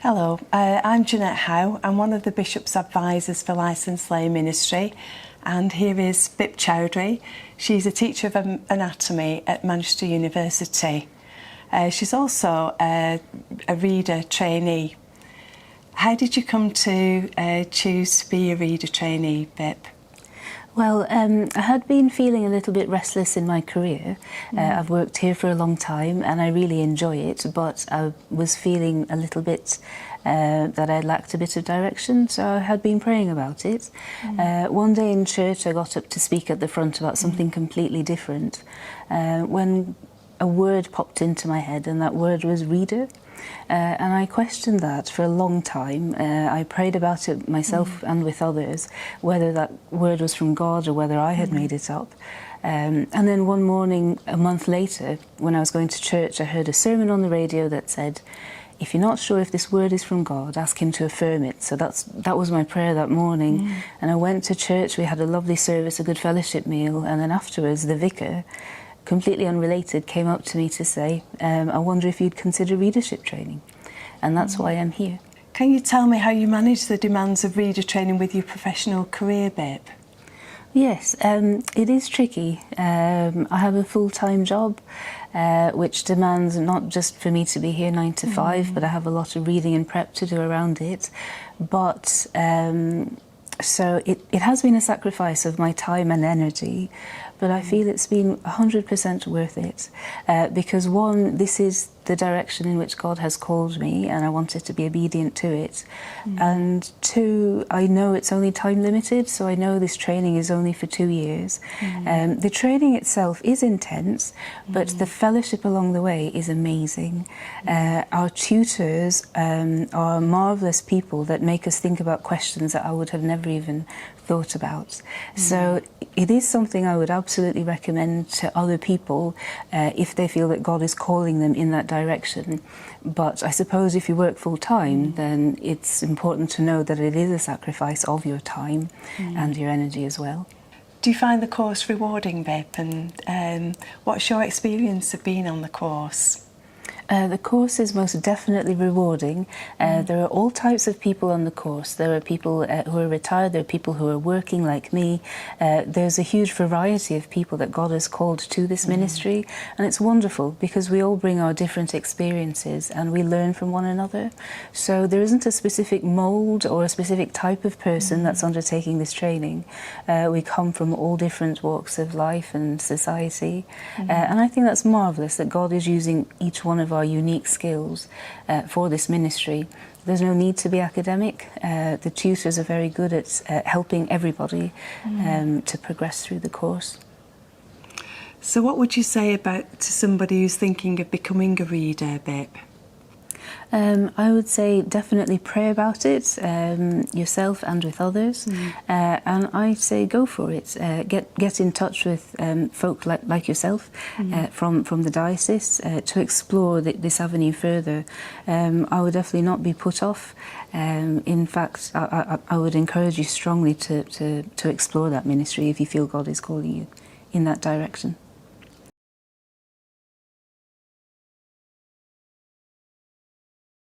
Hello, I'm Jeanette Howe. I'm one of the Bishop's advisors for Licensed Lay Ministry, and here is Bip Chowdhury. She's a teacher of anatomy at Manchester University. She's also a reader trainee. How did you come to choose to be a reader trainee, Bip? Well, I had been feeling a little bit restless in my career. I've worked here for a long time and I really enjoy it, but I was feeling a little bit that I lacked a bit of direction, so I had been praying about it. One day in church I got up to speak at the front about something completely different when a word popped into my head, and that word was reader. And I questioned that for a long time. I prayed about it myself and with others, whether that word was from God or whether I had made it up. And then one morning, a month later, when I was going to church, I heard a sermon on the radio that said, if you're not sure if this word is from God, ask him to affirm it. So that was my prayer that morning. And I went to church, we had a lovely service, a good fellowship meal, and then afterwards the vicar, completely unrelated, came up to me to say, I wonder if you'd consider readership training. And that's why I'm here. Can you tell me how you manage the demands of reader training with your professional career, Bip? Yes, it is tricky. I have a full-time job which demands not just for me to be here 9 to 5, but I have a lot of reading and prep to do around it. But so it has been a sacrifice of my time and energy, but I feel it's been 100% worth it because one, this is the direction in which God has called me and I wanted to be obedient to it. And two, I know it's only time limited, so I know this training is only for 2 years. The training itself is intense, but the fellowship along the way is amazing. Our tutors are marvellous people that make us think about questions that I would have never even thought about. So it is something I would absolutely recommend to other people if they feel that God is calling them in that direction. But I suppose if you work full-time, then it's important to know that it is a sacrifice of your time and your energy as well. Do you find the course rewarding, Bip? And what's your experience of being on the course? The course is most definitely rewarding. There are all types of people on the course. There are people who are retired, there are people who are working like me. There's a huge variety of people that God has called to this ministry, and it's wonderful because we all bring our different experiences and we learn from one another. So there isn't a specific mould or a specific type of person that's undertaking this training. We come from all different walks of life and society, and I think that's marvellous that God is using each one of our unique skills for this ministry. There's no need to be academic. The tutors are very good at helping everybody to progress through the course. So what would you say to somebody who's thinking of becoming a reader, Bip? I would say definitely pray about it yourself and with others, and I'd say go for it. Get in touch with folk like yourself from the diocese to explore this avenue further. I would definitely not be put off. In fact, I would encourage you strongly to explore that ministry if you feel God is calling you in that direction.